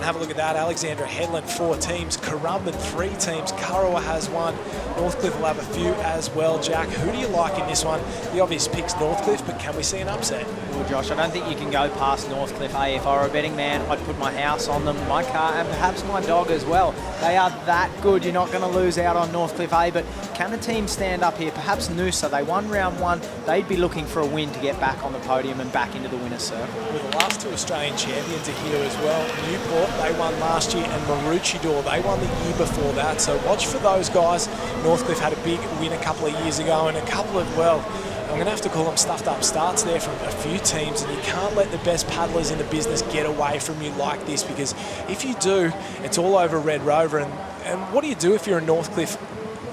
have a look at that. Alexandra Headland, 4 teams. Currumbin, 3 teams. Kurrawa has 1. Northcliffe will have a few as well. Jack, who do you like in this one? The obvious pick's Northcliffe, but can we see an upset? Well, Josh, I don't think you can go past Northcliffe. If I were a betting man, I'd put my house on them, my car, and perhaps my dog as well. They are that good. You're not going to lose out on Northcliffe, but can a team stand up here? Perhaps Noosa. They won round 1. They'd be looking for a win to get back on the podium and back into the winner's circle. Well, the last 2 Australian champions are here as well. Newport, they won last year, and Maroochydore, they won the year before that. So watch for those guys. Northcliffe had a big win a couple of years ago, and a couple of, well, I'm going to have to call them stuffed up starts there from a few teams, and you can't let the best paddlers in the business get away from you like this, because if you do, it's all over Red Rover. And what do you do if you're a Northcliffe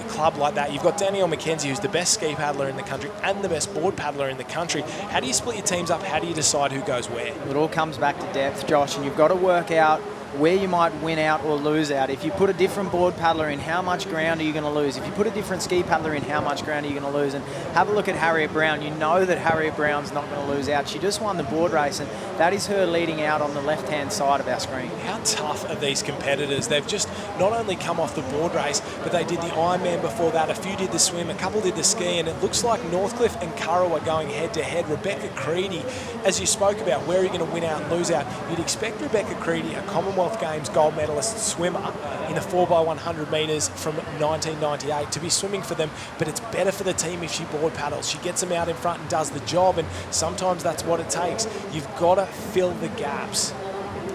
club like that? You've got Danielle McKenzie, who's the best ski paddler in the country and the best board paddler in the country. How do you split your teams up? How do you decide who goes where? It all comes back to depth, Josh, and you've got to work out where you might win out or lose out. If you put a different board paddler in, how much ground are you going to lose? If you put a different ski paddler in, how much ground are you going to lose? And have a look at Harriet Brown. You know that Harriet Brown's not going to lose out. She just won the board race, and that is her leading out on the left-hand side of our screen. How tough are these competitors? They've just not only come off the board race, but they did the Ironman before that. A few did the swim, a couple did the ski, and it looks like Northcliffe and Kurrawa are going head-to-head. Rebecca Creedy, as you spoke about, where are you going to win out and lose out? You'd expect Rebecca Creedy, a Commonwealth Games gold medalist swimmer in the 4x100 metres from 1998, to be swimming for them, but it's better for the team if she board paddles. She gets them out in front and does the job, and sometimes that's what it takes. You've got to fill the gaps.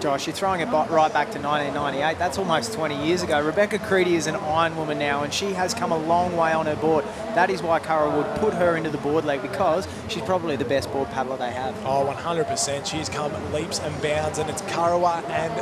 Josh, you're throwing it right back to 1998. That's almost 20 years ago. Rebecca Creedy is an Iron Woman now, and she has come a long way on her board. That is why Kurrawa would put her into the board leg, because she's probably the best board paddler they have. Oh, 100%. She's come leaps and bounds, and it's Kurrawa and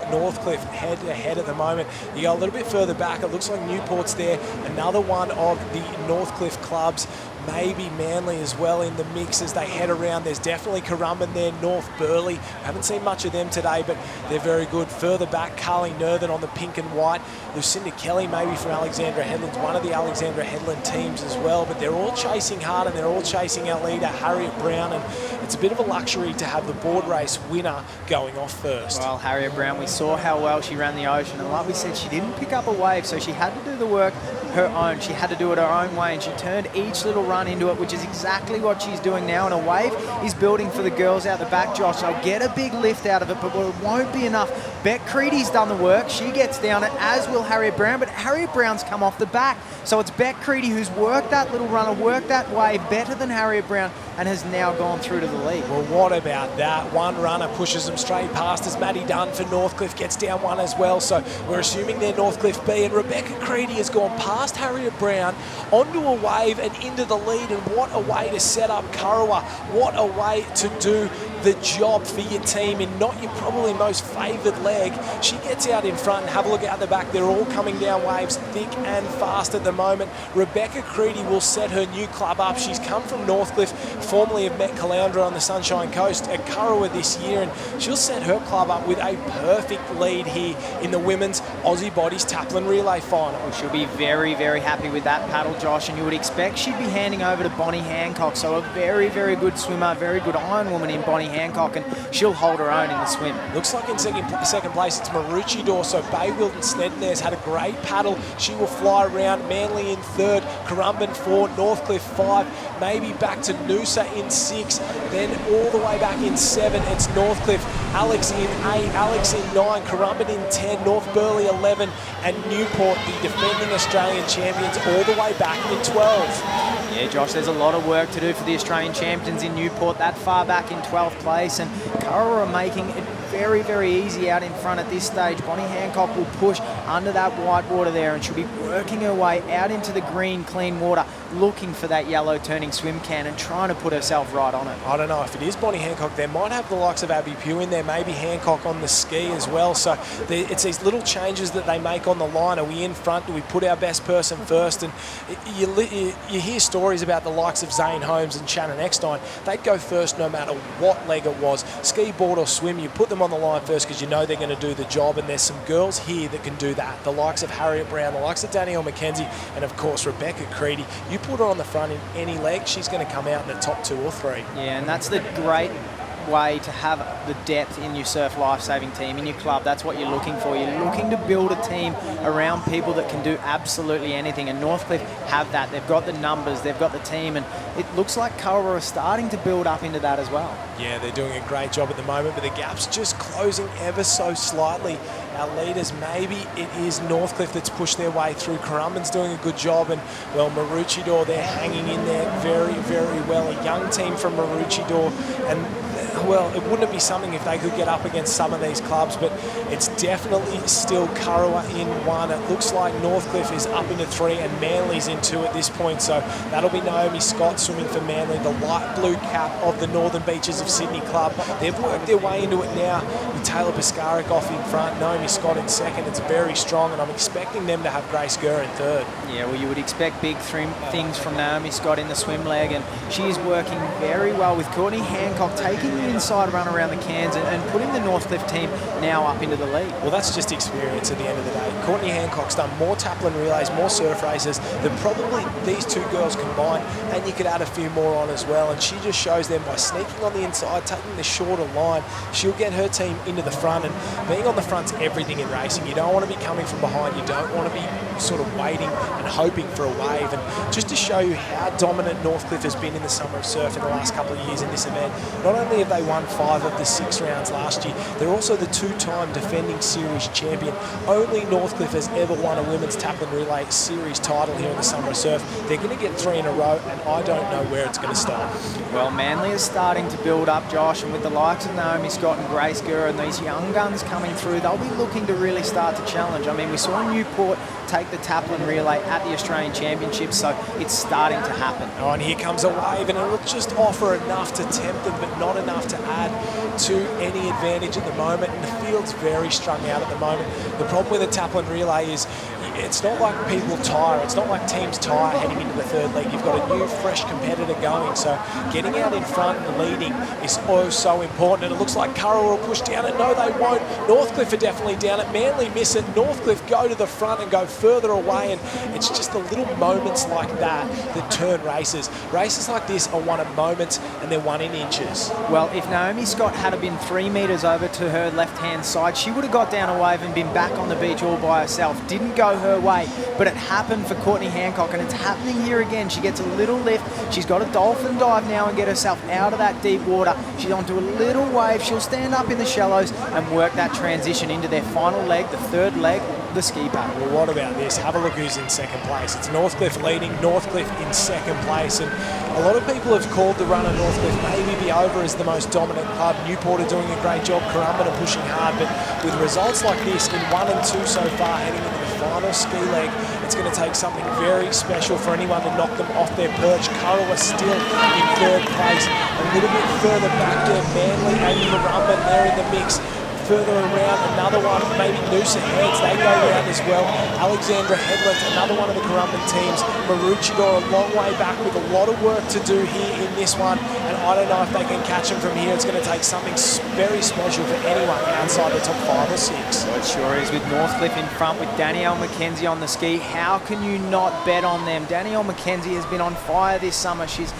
Northcliffe head-to-head at the moment. You go a little bit further back, it looks like Newport's there. Another one of the Northcliffe clubs. Maybe Manly as well in the mix as they head around. There's definitely Currumbin there, North Burleigh. Haven't seen much of them today, but they're very good. Further back, Carly Nerthen on the pink and white. Lucinda Kelly maybe from Alexandra Headland, one of the Alexandra Headland teams as well, but they're all chasing hard, and they're all chasing our leader, Harriet Brown, and it's a bit of a luxury to have the board race winner going off first. Well, Harriet Brown, we saw how well she ran the ocean, and like we said, she didn't pick up a wave, so she had to do the work her own. She had to do it her own way, and she turned each little run into it, which is exactly what she's doing now. And a wave is building for the girls out the back, Josh. They'll get a big lift out of it, but it won't be enough. Beck Creedy's done the work. She gets down it, as will Harriet Brown, but Harriet Brown's come off the back. So it's Beck Creedy who's worked that little runner, worked that wave better than Harriet Brown, and has now gone through to the lead. Well, what about that? One runner pushes them straight past as Maddie Dunn for Northcliffe gets down one as well. So we're assuming they're Northcliffe B, and Rebecca Creedy has gone past Harriet Brown onto a wave and into the lead. And what a way to set up Kurrawa. What a way to do the job for your team in not your probably most favoured leg. She gets out in front, and have a look out the back. They're all coming down waves thick and fast at the moment. Rebecca Creedy will set her new club up. She's come from Northcliffe, formerly of Met Caloundra on the Sunshine Coast at Kurrawa this year, and she'll set her club up with a perfect lead here in the women's Aussie Bodies Taplin Relay Final. Well, she'll be very, very happy with that paddle, Josh, and you would expect she'd be handing over to Bonnie Hancock. So a very, very good swimmer, very good Iron Woman in Bonnie Hancock, and she'll hold her own in the swim. Looks like in second place it's Maroochydore, so Bay Wilton Snedden there's had a great paddle. She will fly around. Manly in third, Currumbin 4, Northcliffe 5, maybe back to Noosa in 6, then all the way back in 7 it's Northcliffe, Alex in 8, Alex in 9, Currumbin in 10, North Burleigh 11, and Newport, the defending Australian champions, all the way back in 12. Yeah, Josh, there's a lot of work to do for the Australian champions in Newport, that far back in 12th place, and Kurrawa are making it very, very easy out in front at this stage. Bonnie Hancock will push under that white water there, and she'll be working her way out into the green, clean water, looking for that yellow turning swim can and trying to put herself right on it. I don't know if it is Bonnie Hancock. They might have the likes of Abby Pugh in there, maybe Hancock on the ski as well. So it's these little changes that they make on the line. Are we in front? Do we put our best person first? And you hear stories about the likes of Zane Holmes and Shannon Eckstein. They'd go first no matter what leg it was. Ski, board or swim, you put them on the line first because you know they're going to do the job, and there's some girls here that can do that. The likes of Harriet Brown, the likes of Danielle McKenzie, and of course Rebecca Creedy. You put her on the front in any leg, she's going to come out in the top 2 or 3. Yeah, and that's the great way to have the depth in your surf lifesaving team, in your club. That's what you're looking for. You're looking to build a team around people that can do absolutely anything, and Northcliffe have that. They've got the numbers, they've got the team, and it looks like Kurrawa are starting to build up into that as well. Yeah, they're doing a great job at the moment, but the gap's just closing ever so slightly. Our leaders, maybe it is Northcliffe that's pushed their way through. Currumbin's doing a good job, and, well, Maroochydore, they're hanging in there very, very well. A young team from Maroochydore, and, well, it wouldn't be something if they could get up against some of these clubs, but it's definitely still Kurrawa in 1. It looks like Northcliffe is up into 3 and Manly's in 2 at this point, so that'll be Naomi Scott swimming for Manly, the light blue cap of the Northern Beaches of Sydney club. They've worked their way into it now with Taylor Piskarik off in front, Naomi Scott in 2nd. It's very strong, and I'm expecting them to have Grace Gurr in 3rd. Yeah, well, you would expect big things from Naomi Scott in the swim leg, and she is working very well with Courtney Hancock taking the inside run around the cans and putting the Northcliffe team now up into the lead. Well, that's just experience at the end of the day. Courtney Hancock's done more Taplin relays, more surf races than probably these 2 girls combined, and you could add a few more on as well, and she just shows them by sneaking on the inside, taking the shorter line, she'll get her team into the front, and being on the front's everything in racing. You don't want to be coming from behind, you don't want to be sort of waiting and hoping for a wave, and just to show you how dominant Northcliffe has been in the Summer of Surf in the last couple of years in this event, not only have they won 5 of the 6 rounds last year, they're also the 2-time defending series champion. Only Northcliffe has ever won a women's Taplin Relay series title here in the Summer of Surf. They're going to get 3 in a row, and I don't know where it's going to start. Well, Manly is starting to build up, Josh, and with the likes of Naomi Scott and Grace Gurr and these young guns coming through, they'll be looking to really start to challenge. I mean, we saw Newport take the Taplin Relay at the Australian Championships, so it's starting to happen. Oh, and here comes a wave, and it'll just offer enough to tempt them, but not enough to add to any advantage at the moment, and the field's very strung out at the moment. The problem with the Taplin Relay is it's not like people tire. It's not like teams tire heading into the 3rd leg. You've got a new, fresh competitor going, so getting out in front and leading is oh so important, and it looks like Kurrawa will push down it. No, they won't. Northcliffe are definitely down it. Manly miss it. Northcliffe go to the front and go further away, and it's just the little moments like that that turn races. Races like this are won in moments, and they're won in inches. Well, if Naomi Scott had been 3 metres over to her left-hand side, she would have got down a wave and been back on the beach all by herself. Didn't go her way, but it happened for Courtney Hancock, and it's happening here again. She gets a little lift. She's got a dolphin dive now and get herself out of that deep water. She's onto a little wave. She'll stand up in the shallows and work that transition into their final leg, the 3rd leg, the ski paddle. Well, what about this? Have a look who's in 2nd place. It's Northcliffe leading, Northcliffe in 2nd place, and a lot of people have called the run of Northcliffe maybe be over as the most dominant club. Newport are doing a great job, Currumbin are pushing hard, but with results like this in 1 and 2 so far heading into the final ski leg, it's going to take something very special for anyone to knock them off their perch. Kurrawa still in 3rd place. A little bit further back there, Manly and Currumbin, they're in the mix. Further around, another one, maybe Noosa Heads, they go around as well. Alexandra Headland, another one of the Currumbin teams. Maroochydore a long way back with a lot of work to do here in this one, and I don't know if they can catch them from here. It's going to take something very special for anyone outside the top 5 or 6. Well, it sure is, with Northcliffe in front with Danielle McKenzie on the ski. How can you not bet on them? Danielle McKenzie has been on fire this summer. She's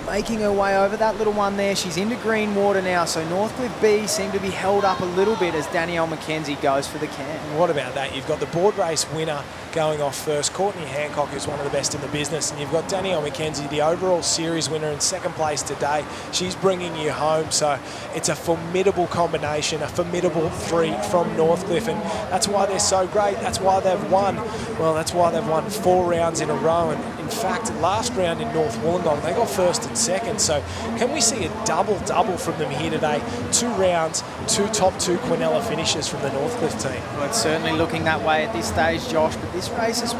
making her way over that little one there. She's into green water now, so Northcliffe B seem to be held up a little bit as Danielle McKenzie goes for the can. What about that? You've got the board race winner going off first, Courtney Hancock, who's one of the best in the business, and you've got Danielle McKenzie, the overall series winner in 2nd place today. She's bringing you home, so it's a formidable combination, a formidable 3 from Northcliffe, and that's why they're so great. That's why they've won. Well, that's why they've won 4 rounds in a row, and in fact, last round in North Wollongong, they got 1st and 2nd, so can we see a double-double from them here today? 2 rounds, 2 top 2 Quinella finishes from the Northcliffe team. Well, it's certainly looking that way at this stage, Josh, but this race is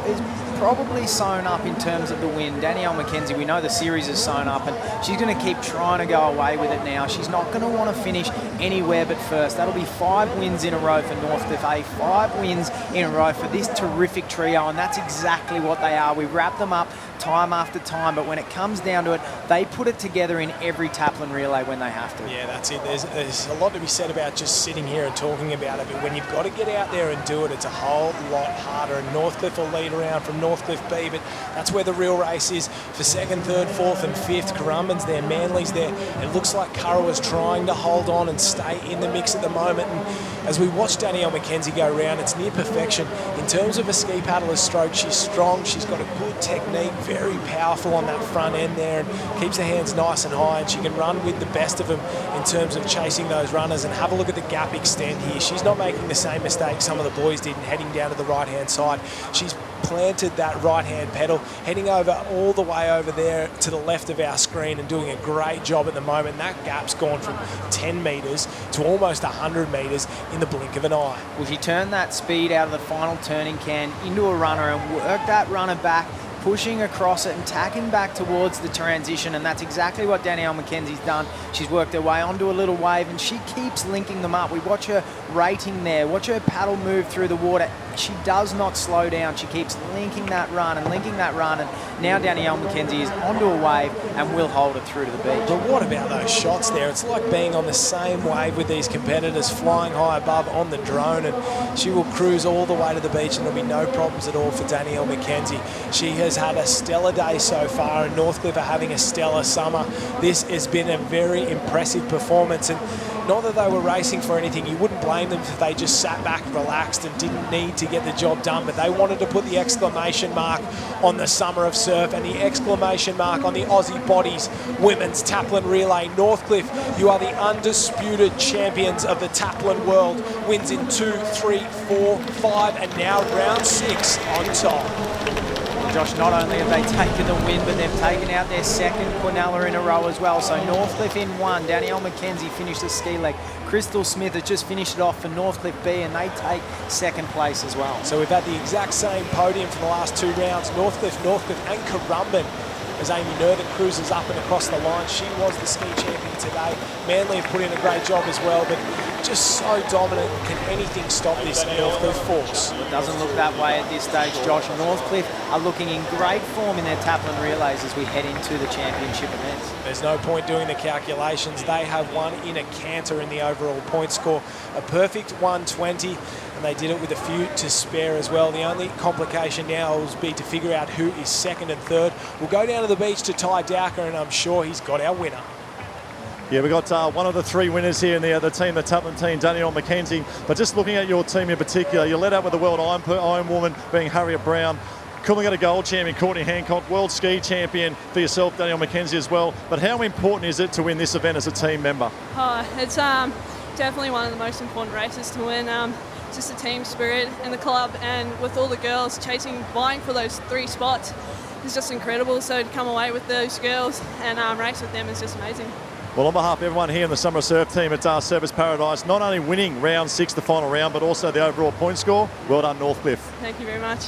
probably sewn up in terms of the win. Danielle McKenzie, we know the series is sewn up, and she's going to keep trying to go away with it now. She's not going to want to finish anywhere but first. That'll be 5 wins in a row for Northcliffe A, 5 wins in a row for this terrific trio, and that's exactly what they are. We wrap them up time after time, but when it comes down to it, they put it together in every Taplin relay when they have to. Yeah, that's it. There's a lot to be said about just sitting here and talking about it, but when you've got to get out there and do it, it's a whole lot harder. And Northcliffe will lead around from Northcliffe B, but that's where the real race is for second, third, fourth and fifth. Currumbin's there, Manly's there. It looks like Currawa's trying to hold on and stay in the mix at the moment. And as we watch Danielle McKenzie go round, it's near perfection. In terms of a ski paddler's stroke, she's strong, she's got a good technique, very powerful on that front end there, and keeps her hands nice and high, and she can run with the best of them in terms of chasing those runners. And have a look at the gap extend here. She's not making the same mistake some of the boys did in heading down to the right-hand side. She's planted that right-hand pedal, heading over all the way over there to the left of our screen and doing a great job at the moment. That gap's gone from 10 metres to almost 100 metres in the blink of an eye. Well, she turned that speed out of the final turning can into a runner and worked that runner back, pushing across it and tacking back towards the transition, and that's exactly what Danielle McKenzie's done. She's worked her way onto a little wave and she keeps linking them up. We watch her rating there, watch her paddle move through the water. She does not slow down. She keeps linking that run and linking that run, and now Danielle McKenzie is onto a wave and will hold it through to the beach. But what about those shots there? It's like being on the same wave with these competitors, flying high above on the drone, and she will cruise all the way to the beach and there'll be no problems at all for Danielle McKenzie. She has had a stellar day so far, and Northcliffe are having a stellar summer. This has been a very impressive performance, and not that they were racing for anything. You wouldn't blame them if they just sat back, relaxed and didn't need to get the job done, but they wanted to put the exclamation mark on the summer of surf and the exclamation mark on the Aussie Bodies Women's Taplin Relay. Northcliffe, you are the undisputed champions of the Taplin world. Wins in 2, 3, 4, 5 and now round 6 on top. Josh, not only have they taken the win, but they've taken out their second Quinella in a row as well. So Northcliffe in 1, Danielle McKenzie finished the ski leg. Crystal Smith has just finished it off for Northcliffe B, and they take second place as well. So we've had the exact same podium for the last 2 rounds. Northcliffe and Currumbin, as Amy Nervin cruises up and across the line. She was the ski champion today. Manly have put in a great job as well, but just so dominant. Can anything stop this Northcliffe force? It doesn't look that way at this stage, Josh. Northcliffe are looking in great form in their Taplin relays as we head into the championship events. There's no point doing the calculations. They have won in a canter in the overall point score. A perfect 120, and they did it with a few to spare as well. The only complication now will be to figure out who is second and third. We'll go down to the beach to Ty Dowker, and I'm sure he's got our winner. Yeah, we got one of the 3 winners here in the team, the Taplin team, Danielle McKenzie. But just looking at your team in particular, you led out with the world Iron Woman being Harriet Brown. Coolangatta Gold champion Courtney Hancock, world ski champion for yourself, Danielle McKenzie as well. But how important is it to win this event as a team member? It's definitely one of the most important races to win. Just the team spirit in the club, and with all the girls vying for those 3 spots is just incredible. So to come away with those girls and race with them is just amazing. Well, on behalf of everyone here in the Summer Surf team at Surfers Paradise, not only winning round 6, the final round, but also the overall point score, well done, Northcliffe. Thank you very much.